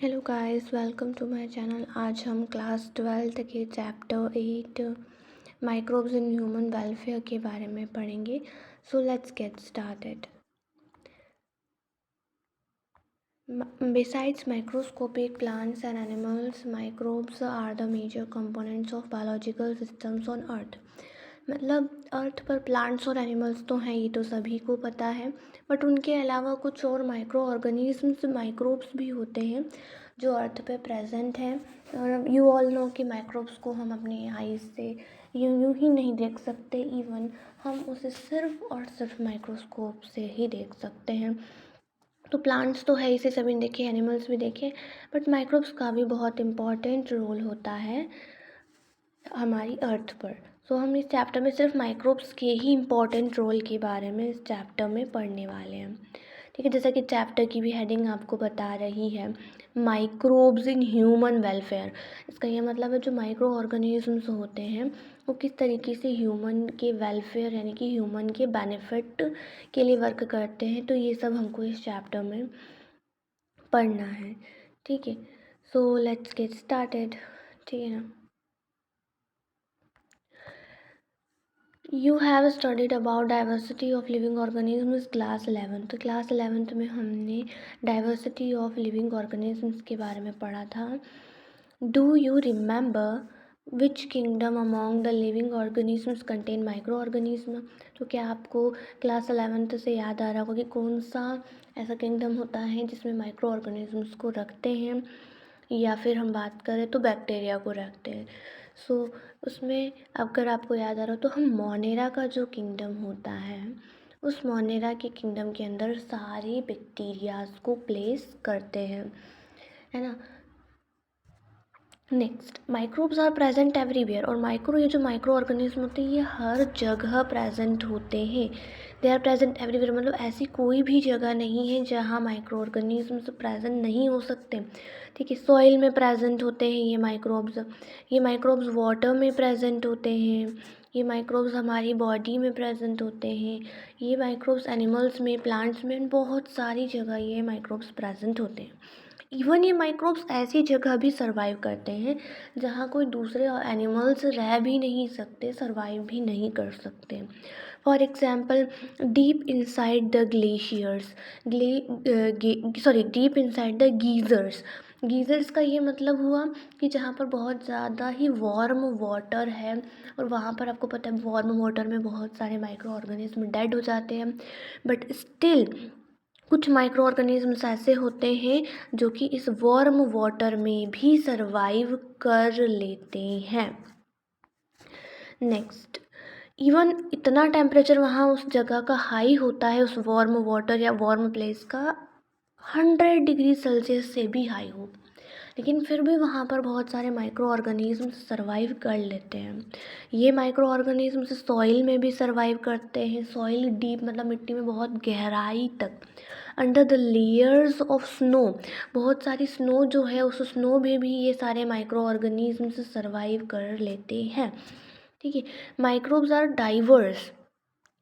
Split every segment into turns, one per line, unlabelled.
Hello guys, welcome to my channel. आज हम class 12th के chapter 8 microbes in human welfare के बारे में पढ़ेंगे। So let's get started. Besides microscopic plants and animals, microbes are the major components of biological systems on earth. मतलब अर्थ पर plants और एनिमल्स तो हैं, ये तो सभी को पता है, बट उनके अलावा कुछ और माइक्रो ऑर्गेनिजम्स माइक्रोब्स भी होते हैं जो अर्थ पे प्रेजेंट हैं। और यू ऑल नो कि माइक्रोब्स को हम अपनी आईज से यूं ही नहीं देख सकते, इवन हम उसे सिर्फ और सिर्फ माइक्रोस्कोप से ही देख सकते हैं। तो प्लांट्स तो है, इसे सभी देखे, एनिमल्स भी देखे, बट माइक्रोब्स का भी बहुत इम्पॉर्टेंट रोल होता है हमारी अर्थ पर। सो हम इस चैप्टर में सिर्फ माइक्रोब्स के ही इम्पॉर्टेंट रोल के बारे में इस चैप्टर में पढ़ने वाले हैं। ठीक है, जैसा कि चैप्टर की भी हेडिंग आपको बता रही है, माइक्रोब्स इन ह्यूमन वेलफेयर। इसका यह मतलब है जो माइक्रो ऑर्गेनिजम्स होते हैं वो किस तरीके से ह्यूमन के वेलफेयर यानी कि ह्यूमन के बेनिफिट के लिए वर्क करते हैं। तो ये सब हमको इस चैप्टर में पढ़ना है। ठीक है, सो लेट्स गेट स्टार्टेड। ठीक है ना। You have studied about diversity of living organisms class 11। तो क्लास 11th में हमने डाइवर्सिटी ऑफ लिविंग ऑर्गेनिजम्स के बारे में पढ़ा था। Do you remember which kingdom among the living organisms contain micro organism. तो क्या आपको क्लास 11th से याद आ रहा होगा कि कौन सा ऐसा किंगडम होता है जिसमें माइक्रो ऑर्गेनिजम्स को रखते हैं, या फिर हम बात करें तो बैक्टीरिया को रखते हैं। सो उसमें अगर आपको याद आ रहा हो तो हम मोनेरा का जो किंगडम होता है उस मोनेरा के किंगडम के अंदर सारे बैक्टीरियाज को प्लेस करते हैं, है ना। Next, microbes are present everywhere. और ये जो माइक्रो ऑर्गेनिज्म होते हैं ये हर जगह प्रेजेंट होते हैं। दे आर प्रेजेंट एवरीवेयर, मतलब ऐसी कोई भी जगह नहीं है जहाँ माइक्रो ऑर्गेनिजम्स प्रेजेंट नहीं हो सकते। ठीक है, सॉइल में प्रेजेंट होते हैं ये माइक्रोब्स वाटर में प्रेजेंट होते हैं, ये माइक्रोब्स हमारी बॉडी में प्रेजेंट होते हैं, ये माइक्रोब्स एनिमल्स में, प्लांट्स में, बहुत सारी जगह ये माइक्रोब्स प्रेजेंट होते हैं। इवन ये माइक्रोब्स ऐसी जगह भी सर्वाइव करते हैं जहाँ कोई दूसरे एनिमल्स रह भी नहीं सकते, सर्वाइव भी नहीं कर सकते। For example, deep inside the glaciers, deep inside the geysers. Geysers का ये मतलब हुआ कि जहाँ पर बहुत ज़्यादा ही वार्म वाटर है, और वहाँ पर आपको पता है वार्म वाटर में बहुत सारे माइक्रो ऑर्गेनिज्म डेड हो जाते हैं, बट स्टिल कुछ माइक्रो ऑर्गेनिजम्स ऐसे होते हैं जो कि इस वार्म वाटर में भी सरवाइव कर लेते हैं। नेक्स्ट, इवन इतना टेम्परेचर वहाँ उस जगह का हाई होता है, उस वार्म वाटर या वार्म प्लेस का 100 डिग्री सेल्सियस से भी हाई हो, लेकिन फिर भी वहाँ पर बहुत सारे माइक्रो ऑर्गेनिजम्स सर्वाइव कर लेते हैं। ये माइक्रो ऑर्गेनिजम्स सॉइल में भी सर्वाइव करते हैं, सॉइल डीप मतलब मिट्टी में बहुत गहराई तक, under the layers of snow, बहुत सारी स्नो जो है उस स्नो में भी ये सारे माइक्रो ऑर्गेनिजम्स सर्वाइव कर लेते हैं। ठीक है, माइक्रोब्स आर डाइवर्स।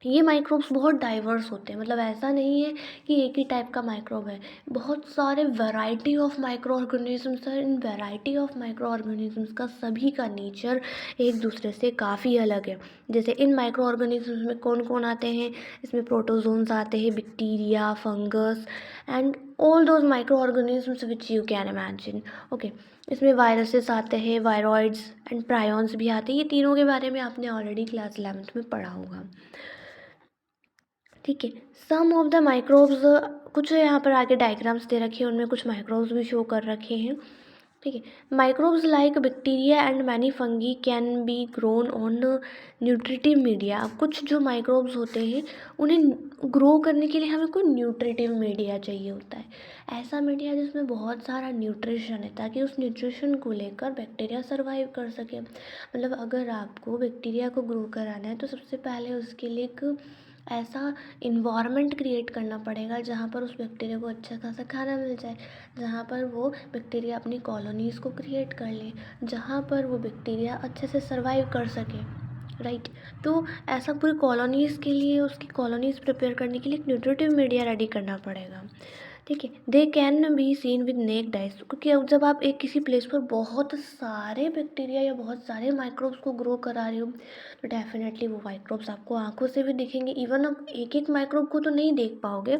ये माइक्रोब्स बहुत डाइवर्स होते हैं, मतलब ऐसा नहीं है कि एक ही टाइप का माइक्रोब है, बहुत सारे वैरायटी ऑफ माइक्रो ऑर्गेनिजम्स है। इन वैरायटी ऑफ माइक्रो ऑर्गेनिजम्स का सभी का नेचर एक दूसरे से काफ़ी अलग है। जैसे इन माइक्रो ऑर्गेनिजम्स में कौन कौन आते हैं, इसमें प्रोटोजोन्स आते हैं, bacteria, fungus and all those micro organisms which you can imagine. Okay, इसमें वायरसेस आते हैं, वायरॉइड्स एंड प्रायॉन्स भी आते हैं। ये तीनों के बारे में आपने ऑलरेडी क्लास 11th में पढ़ा होगा। ठीक है, सम ऑफ द माइक्रोब्स, कुछ यहाँ पर आगे डायग्राम्स दे रखे हैं, उनमें कुछ माइक्रोब्स भी शो कर रखे हैं। ठीक है, microbes like bacteria and many fungi can be grown on nutritive media. कुछ जो माइक्रोब्स होते हैं उन्हें ग्रो करने के लिए हमें कोई न्यूट्रिटिव मीडिया चाहिए होता है, ऐसा मीडिया जिसमें बहुत सारा न्यूट्रिशन है, ताकि उस न्यूट्रिशन को लेकर बैक्टीरिया सर्वाइव कर सके। मतलब अगर आपको बैक्टीरिया को ग्रो कराना है तो सबसे पहले उसके लिए एक ऐसा इन्वायरमेंट क्रिएट करना पड़ेगा जहाँ पर उस बैक्टीरिया को अच्छा खासा खाना मिल जाए, जहाँ पर वो बैक्टीरिया अपनी कॉलोनीज़ को क्रिएट कर ले, जहाँ पर वो बैक्टीरिया अच्छे से सर्वाइव कर सके, राइट। तो ऐसा पूरी कॉलोनीज़ के लिए, उसकी कॉलोनीज़ प्रिपेयर करने के लिए एक न्यूट्रिटिव मीडिया रेडी करना पड़ेगा। ठीक है। They can be seen with necked eyes, क्योंकि अब जब आप एक किसी प्लेस पर बहुत सारे बैक्टीरिया या बहुत सारे माइक्रोब्स को ग्रो करा रहे हो तो डेफिनेटली वो माइक्रोब्स आपको आंखों से भी दिखेंगे। इवन आप एक एक माइक्रोब को तो नहीं देख पाओगे,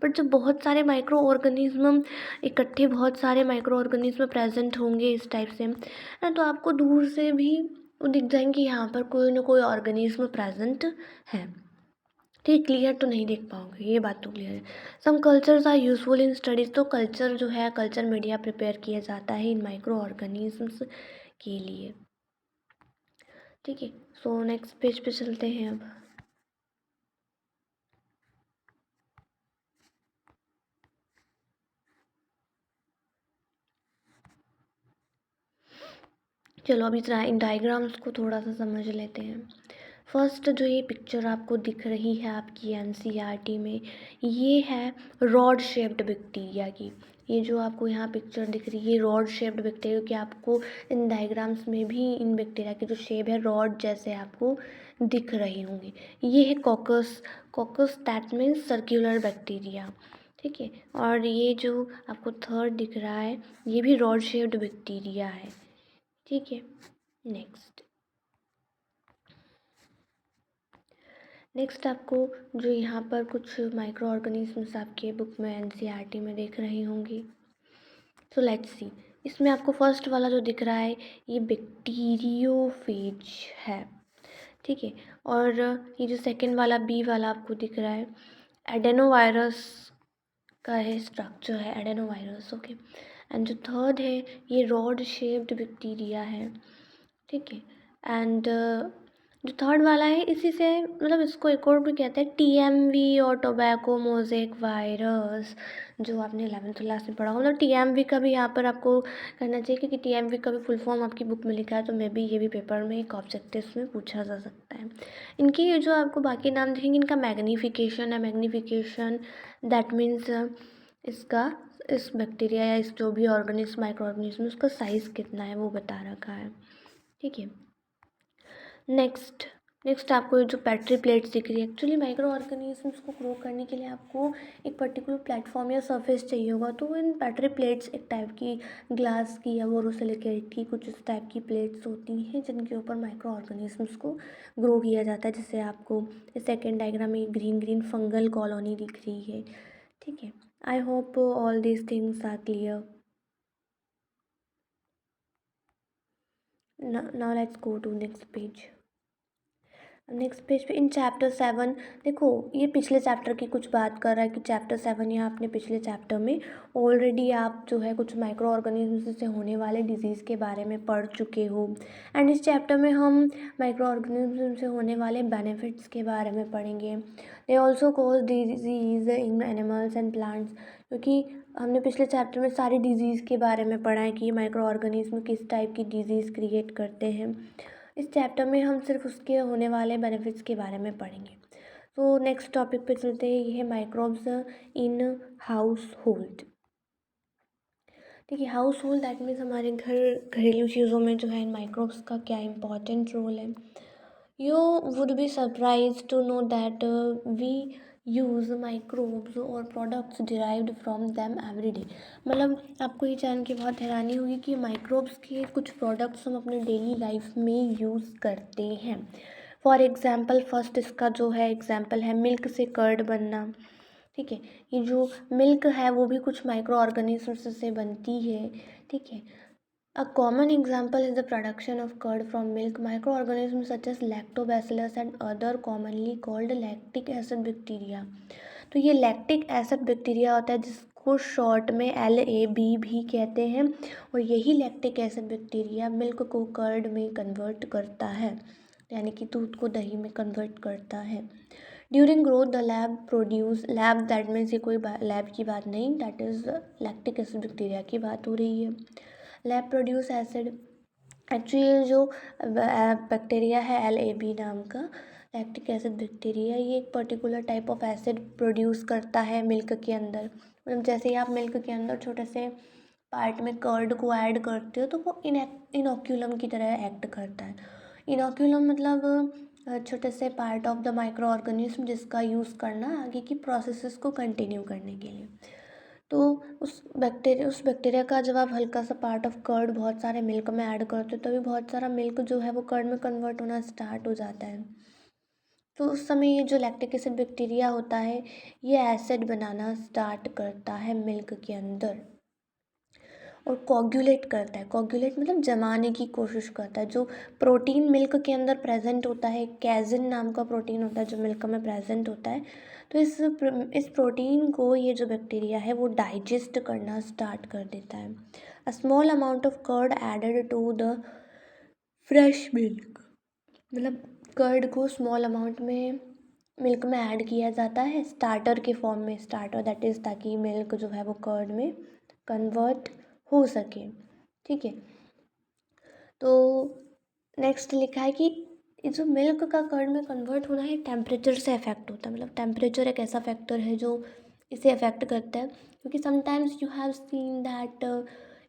बट जब बहुत सारे माइक्रो ऑर्गेनिज्म इकट्ठे, बहुत सारे माइक्रो ऑर्गेनिज्म प्रेजेंट होंगे इस टाइप से ना, तो आपको दूर से भी वो दिख जाएंगे यहाँ पर कोई ना कोई ऑर्गेनिज्म प्रेजेंट है। ठीक, क्लियर तो नहीं देख पाओगे, ये बात तो क्लियर है। Some cultures are useful in studies, तो कल्चर जो है, कल्चर मीडिया प्रिपेयर किया जाता है इन माइक्रो ऑर्गेनिजम्स के लिए। ठीक है, सो नेक्स्ट पेज पे चलते हैं अब। चलो अभी डायग्राम्स को थोड़ा सा समझ लेते हैं। फर्स्ट जो ये पिक्चर आपको दिख रही है आपकी एनसीईआरटी में, ये है रॉड शेप्ड बैक्टीरिया की। ये जो आपको यहाँ पिक्चर दिख रही है रॉड शेप्ड बैक्टीरिया की, आपको इन डायग्राम्स में भी इन बैक्टीरिया की जो शेप है रॉड जैसे आपको दिख रही होंगी। ये है caucus, caucus that means circular bacteria. ठीक है, और ये जो आपको थर्ड दिख रहा है ये भी रॉड शेप्ड बैक्टीरिया है। ठीक है, नेक्स्ट आपको जो यहाँ पर कुछ माइक्रो ऑर्गेनिजम्स आपके बुक में एनसीईआरटी में देख रही होंगी। सो लेट्स सी, इसमें आपको फर्स्ट वाला जो दिख रहा है ये बैक्टीरियोफेज है। ठीक है, और ये जो सेकंड वाला बी वाला आपको दिख रहा है एडेनोवायरस का है, स्ट्रक्चर है एडेनोवायरस। ओके, एंड जो थर्ड है ये रॉड शेप्ड बैक्टीरिया है। ठीक है, एंड जो थर्ड वाला है इसी से मतलब इसको एक और भी कहते हैं टीएमवी और टोबैको मोज़ेक वायरस, जो आपने 11th क्लास में पढ़ा हो। मतलब टीएमवी का भी यहाँ पर आपको करना चाहिए, क्योंकि टीएमवी का भी फुल फॉर्म आपकी बुक में लिखा है, तो मे बी ये भी पेपर में एक ऑब्जेक्टिव में पूछा जा सकता है। इनकी ये जो आपको बाकी नाम दिखेंगे इनका मैग्नीफिकेशन है। मैग्नीफिकेशन दैट मीन्स इसका, इस बैक्टीरिया या इस जो भी ऑर्गेनिज्म माइक्रो ऑर्गेनिज्म उसका साइज़ कितना है वो बता रखा है। ठीक है, नेक्स्ट आपको ये जो पेट्री प्लेट्स दिख रही है, एक्चुअली माइक्रो ऑर्गेनिजम्स को ग्रो करने के लिए आपको एक पर्टिकुलर प्लेटफॉर्म या सरफेस चाहिए होगा। तो इन पेट्री प्लेट्स एक टाइप की ग्लास की या बोरोसिलिकेट की कुछ इस टाइप की प्लेट्स होती हैं जिनके ऊपर माइक्रो ऑर्गेनिजम्स को ग्रो किया जाता है। जिससे आपको सेकेंड डायग्राम में ग्रीन ग्रीन फंगल कॉलोनी दिख रही है। ठीक है, I hope all these things are clear. Now let's go to next page. Next page पे इन चैप्टर 7 देखो, ये पिछले चैप्टर की कुछ बात कर रहा है कि चैप्टर 7 यहाँ आपने पिछले चैप्टर में ऑलरेडी आप जो है कुछ माइक्रो ऑर्गेनिज्म से होने वाले डिजीज़ के बारे में पढ़ चुके हो। एंड इस चैप्टर में हम माइक्रो ऑर्गेनिज्म से होने वाले बेनिफिट्स के बारे में पढ़ेंगे। They also cause disease in animals and plants, क्योंकि हमने पिछले चैप्टर में सारी डिजीज़ के बारे में पढ़ा है कि माइक्रो ऑर्गेनिज्म किस टाइप की डिजीज़ क्रिएट करते हैं। इस चैप्टर में हम सिर्फ उसके होने वाले बेनिफिट्स के बारे में पढ़ेंगे। तो नेक्स्ट टॉपिक पे चलते हैं, ये है माइक्रोब्स इन हाउस होल्ड। देखिए, हाउस होल्ड दैट मीन्स हमारे घरेलू चीज़ों में जो है इन माइक्रोब्स का क्या इम्पोर्टेंट रोल है। You would be surprise to know that we use microbes और products derived from them every day. मतलब आपको ये जान के बहुत हैरानी होगी कि माइक्रोब्स के कुछ प्रोडक्ट्स हम अपने डेली लाइफ में यूज़ करते हैं। फॉर एग्ज़ाम्पल फर्स्ट इसका जो है एग्ज़ाम्पल है मिल्क से कर्ड बनना। ठीक है, ये जो मिल्क है वो भी कुछ माइक्रो ऑर्गेनिज्म से बनती है। ठीक है, a common example is the production of curd from milk. Microorganisms such as lactobacillus and other commonly called lactic acid bacteria. तो ये लैक्टिक एसिड बैक्टीरिया होता है जिसको शॉर्ट में LAB भी कहते हैं, और यही लैक्टिक एसिड बैक्टीरिया मिल्क को कर्ड में कन्वर्ट करता है, यानी कि दूध को दही में कन्वर्ट करता है। During growth the lab that means ये कोई लैब की बात नहीं, that is lactic acid bacteria की बात हो रही है। लैब प्रोड्यूस एसिड, एक्चुअली जो बैक्टीरिया है LAB नाम का लैक्टिक एसिड बैक्टीरिया, ये एक particular type of acid produce करता है मिल्क के अंदर। मतलब जैसे ही आप मिल्क के अंदर छोटे से पार्ट में कर्ड को ऐड करते हो तो वो इनोक्यूलम की तरह एक्ट करता है। इनोक्यूलम मतलब छोटे से part of the micro organism जिसका यूज़ करना आगे की प्रोसेसेस को कंटिन्यू करने के लिए। तो उस बैक्टीरिया का जब आप हल्का सा पार्ट ऑफ कर्ड बहुत सारे मिल्क में ऐड करते हो तभी बहुत सारा मिल्क जो है वो कर्ड में कन्वर्ट होना स्टार्ट हो जाता है। तो उस समय ये जो लैक्टिक एसिड बैक्टीरिया होता है ये एसिड बनाना स्टार्ट करता है मिल्क के अंदर और कोगुलेट करता है। कोगुलेट मतलब जमाने की कोशिश करता है। जो प्रोटीन मिल्क के अंदर प्रेजेंट होता है, कैजिन नाम का प्रोटीन होता है जो मिल्क में प्रेजेंट होता है। तो इस प्रोटीन को ये जो बैक्टीरिया है वो डाइजेस्ट करना स्टार्ट कर देता है। A small amount of curd added to the fresh milk, मतलब कर्ड को स्मॉल अमाउंट में मिल्क में ऐड किया जाता है स्टार्टर के फॉर्म में। स्टार्टर दैट इज़ ताकि मिल्क जो है वो कर्ड में कन्वर्ट हो सके। ठीक है, तो नेक्स्ट लिखा है कि जो मिल्क का कर्ड में कन्वर्ट होना है टेम्परेचर से अफेक्ट होता है। मतलब टेम्परेचर एक ऐसा फैक्टर है जो इसे अफेक्ट करता है, क्योंकि sometimes you have seen that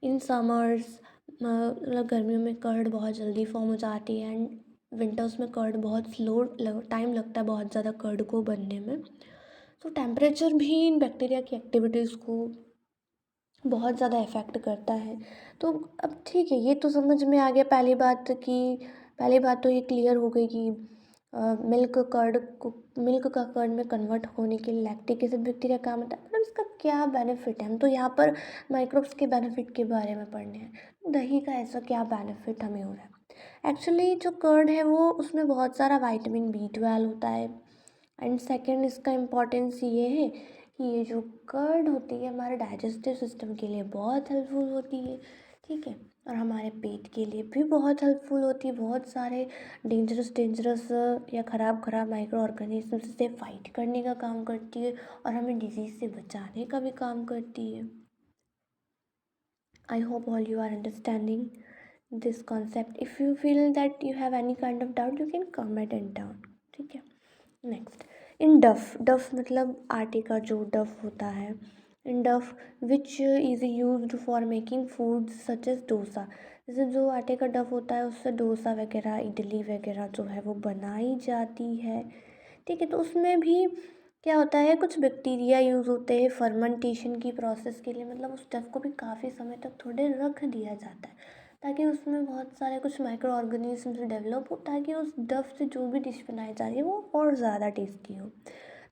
in summers, मतलब गर्मियों में कर्ड बहुत जल्दी फॉर्म हो जाती है एंड विंटर्स में कर्ड बहुत स्लो टाइम लगता है बहुत ज़्यादा कर्ड को बनने में। तो टेम्परेचर भी इन बैक्टीरिया की एक्टिविटीज़ को बहुत ज़्यादा इफ़ेक्ट करता है। तो अब ठीक है, ये तो समझ में आ गया। पहली बात तो ये क्लियर हो गई कि मिल्क का कर्ड में कन्वर्ट होने के लिए लैक्टिक एसिड बैक्टीरिया काम आता है। मतलब इसका क्या बेनिफिट है, हम तो यहाँ पर माइक्रोब्स के बेनिफिट के बारे में पढ़ने हैं। दही का ऐसा क्या बेनिफिट हमें हो रहा है। एक्चुअली जो कर्ड है वो उसमें बहुत सारा विटामिन B12 होता है। एंड सेकेंड इसका इम्पोर्टेंस ये है कि ये जो कर्ड होती है हमारे डाइजेस्टिव सिस्टम के लिए बहुत हेल्पफुल होती है। ठीक है, और हमारे पेट के लिए भी बहुत हेल्पफुल होती है। बहुत सारे डेंजरस या ख़राब माइक्रो ऑर्गेनिज्म से फाइट करने का काम करती है और हमें डिजीज़ से बचाने का भी काम करती है। I hope all you are understanding this concept. If you feel that you have any kind of doubt you can comment and down. ठीक है, नेक्स्ट इन डफ मतलब आटे का जो डफ होता है। In dough which is used for making food such as dosa. जैसे जो आटे का डफ होता है उससे डोसा वगैरह इडली वगैरह जो है वो बनाई जाती है। ठीक है, तो उसमें भी क्या होता है कुछ बैक्टीरिया यूज़ होते हैं फर्मेंटेशन की प्रोसेस के लिए। मतलब उस डफ को भी काफ़ी समय तक थोड़े रख दिया जाता है ताकि उसमें बहुत सारे कुछ माइक्रो ऑर्गेनिजम्स डेवलप हो ताकि उस डफ से जो भी डिश बनाई जा रही है वो और ज़्यादा टेस्टी हो।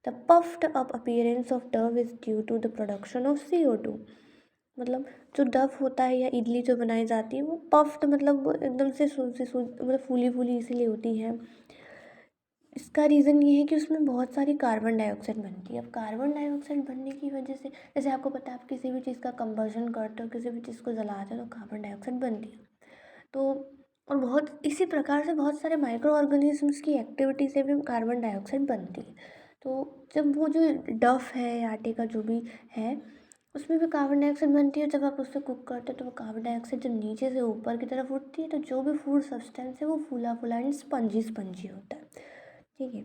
The puffed up appearance of dough is due to the production of CO2। मतलब जो डफ होता है या इडली जो बनाई जाती है वो पफ्ड मतलब वो एकदम से मतलब फूली फूली इसीलिए होती है। इसका रीज़न ये है कि उसमें बहुत सारी कार्बन डाइऑक्साइड बनती है। अब कार्बन डाइऑक्साइड बनने की वजह से जैसे आपको पता है आप किसी भी चीज़ का कंबशन करते हो, किसी भी चीज़ को जलाते हो तो कार्बन डाइऑक्साइड बनती है। तो और बहुत इसी प्रकार से बहुत सारे माइक्रो ऑर्गेनिजम्स की एक्टिविटी से भी कार्बन डाइऑक्साइड बनती है। तो जब वो जो डफ है आटे का जो भी है उसमें भी कार्बन डाइऑक्साइड बनती है। जब आप उससे कुक करते हो तो वो कार्बन डाइऑक्साइड जब नीचे से ऊपर की तरफ उठती है तो जो भी फूड सब्सटेंस है वो फूला फूला एंड स्पंजी होता है। ठीक है,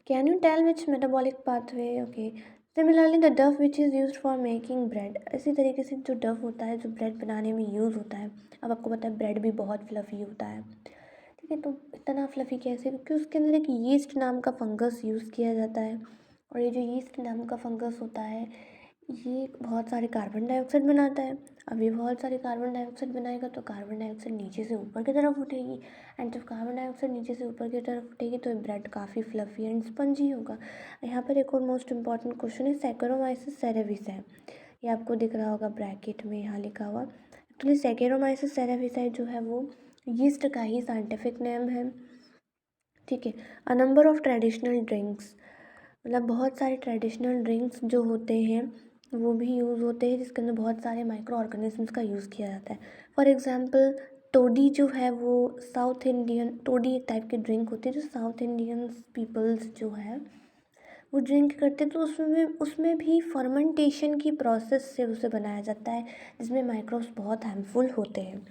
can you tell which metabolic pathway. Okay, similarly the dough which is use for making bread. इसी तरीके से जो डफ होता है जो ब्रेड बनाने में यूज़ होता है। अब आपको पता है ब्रेड भी बहुत फ्लफ़ी होता है। ठीक है, तो इतना फ्लफ़ी कैसे, क्योंकि उसके अंदर एक यीस्ट नाम का फंगस यूज़ किया जाता है। और ये जो यीस्ट नाम का फंगस होता है ये बहुत सारे कार्बन डाइऑक्साइड बनाता है। अब ये बहुत सारे कार्बन डाइऑक्साइड बनाएगा तो कार्बन डाइऑक्साइड नीचे से ऊपर की तरफ उठेगी एंड जब कार्बन डाइऑक्साइड नीचे से ऊपर की तरफ उठेगी तो ब्रेड काफ़ी फ्लफ़ी एंड स्पंजी होगा। यहाँ पर एक और मोस्ट इंपॉर्टेंट क्वेश्चन है सैकरोमाइसिस सेरेविसाई। ये आपको दिख रहा होगा ब्रैकेट में यहाँ लिखा हुआ। एक्चुअली सैकरोमाइसिस सेरेविसाई जो है वो यीस्ट का ही साइंटिफिक नेम है। ठीक है, a number of traditional drinks मतलब बहुत सारे ट्रेडिशनल ड्रिंक्स जो होते हैं वो भी यूज़ होते हैं जिसके अंदर बहुत सारे माइक्रो ऑर्गेनिजम्स का यूज़ किया जाता है। फॉर एग्ज़ाम्पल टोडी जो है वो साउथ इंडियन टोडी एक टाइप की ड्रिंक होती है जो साउथ इंडियन पीपल्स जो है वो ड्रिंक करते हैं। तो उसमें भी फर्मेंटेशन की प्रोसेस से उसे बनाया जाता है जिसमें माइक्रोब्स बहुत हार्मफुल होते हैं।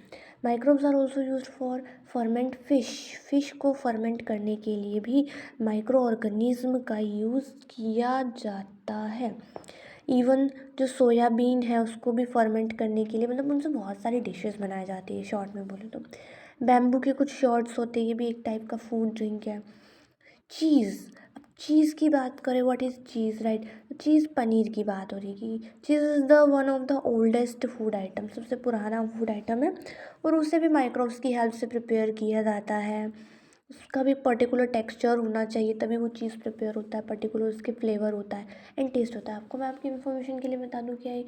Microbes are also used for ferment fish को फर्मेंट करने के लिए भी माइक्रो ऑर्गेनिज्म का यूज़ किया जाता है। इवन जो सोयाबीन है उसको भी फर्मेंट करने के लिए मतलब उनसे बहुत सारी डिशेस बनाई जाती है शॉर्ट में बोले तो। बैम्बू के कुछ शॉर्ट्स होते हैं, ये भी एक टाइप का फूड ड्रिंक है। चीज़, अब चीज़ की बात करें, what is cheese, right. Cheese, paneer की बात हो रही कि cheese is the one of the oldest food item, सबसे पुराना फूड आइटम है और उसे भी माइक्रोब्स की हेल्प से प्रिपेयर किया जाता है। उसका भी पर्टिकुलर टेक्सचर होना चाहिए तभी वो चीज़ प्रिपेयर होता है, पर्टिकुलर उसके फ्लेवर होता है एंड टेस्ट होता है। आपको मैं आपकी इन्फॉर्मेशन के लिए बता दूँ कि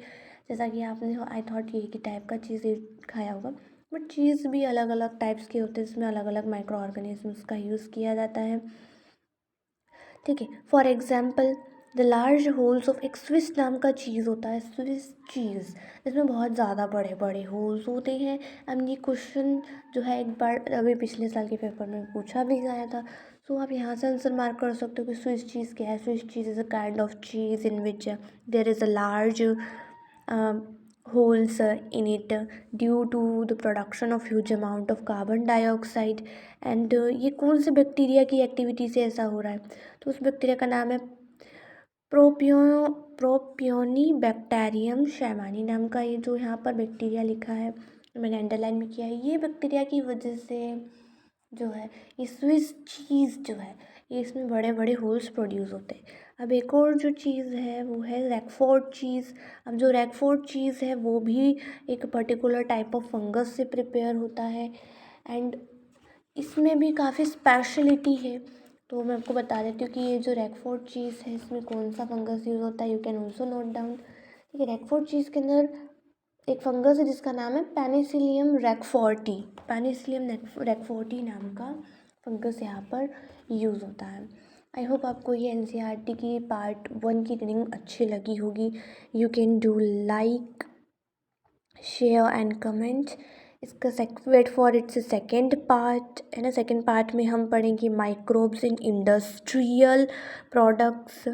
जैसा कि आपने आई थॉट ये की टाइप का चीज़ खाया होगा, बट चीज़ भी अलग अलग टाइप्स के होते हैं जिसमें अलग अलग माइक्रो ऑर्गेनिजम्स का यूज़ किया जाता है। ठीक है, for example the large holes of एक स्विस नाम का चीज़ होता है, स्विस चीज़, जिसमें बहुत ज़्यादा बड़े बड़े होल्स होते हैं। एंड ये क्वेश्चन जो है एक बार अभी पिछले साल के पेपर में पूछा भी गया था। सो आप यहाँ से आंसर मार्क कर सकते हो कि स्विस चीज़ क्या है। Swiss cheese is a kind of cheese in which there is a large holes in it due to the production of huge amount of carbon dioxide and ये कौन से bacteria की एक्टिविटी से ऐसा हो रहा है, तो उस बैक्टीरिया का नाम है प्रोपियोनी बैक्टीरियम शैमानी नाम का। ये जो यहाँ पर बैक्टीरिया लिखा है मैंने अंडरलाइन भी किया है, ये बैक्टीरिया की वजह से जो है ये स्विस चीज़ जो है ये इसमें बड़े बड़े होल्स प्रोड्यूस होते हैं। अब एक और जो चीज़ है वो है रैकफोर्ड चीज़। अब जो रैकफोर्ड चीज़ है वो भी एक पर्टिकुलर टाइप ऑफ फंगस से प्रिपेयर होता है एंड इसमें भी काफ़ी स्पेशलिटी है। तो मैं आपको बता देती हूँ कि ये जो रैकफोर्ड चीज़ है इसमें कौन सा फंगस यूज़ होता है, you can also note down. ठीक है, रैकफोर्ड चीज़ के अंदर एक फंगस है जिसका नाम है पेनिसिलियम रैकफोर्टी। पेनिसिलियम रैकफोर्टी नाम का फंगस यहाँ पर यूज़ होता है। आई होप आपको ये एनसीईआरटी की पार्ट 1 की रीडिंग अच्छी लगी होगी। You can do like, share and comment. इसका wait for its second part है ना। सेकेंड पार्ट में हम पढ़ेंगे माइक्रोब्स इन इंडस्ट्रियल प्रोडक्ट्स।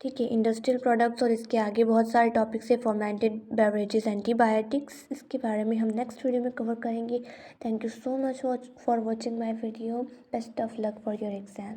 ठीक है, इंडस्ट्रियल प्रोडक्ट्स और इसके आगे बहुत सारे टॉपिक्स है, फॉर्मेंटेड बेवरेजेस, एंटीबायोटिक्स, इसके बारे में हम नेक्स्ट वीडियो में कवर करेंगे। Thank you so much for watching my video. Best of luck for your exam.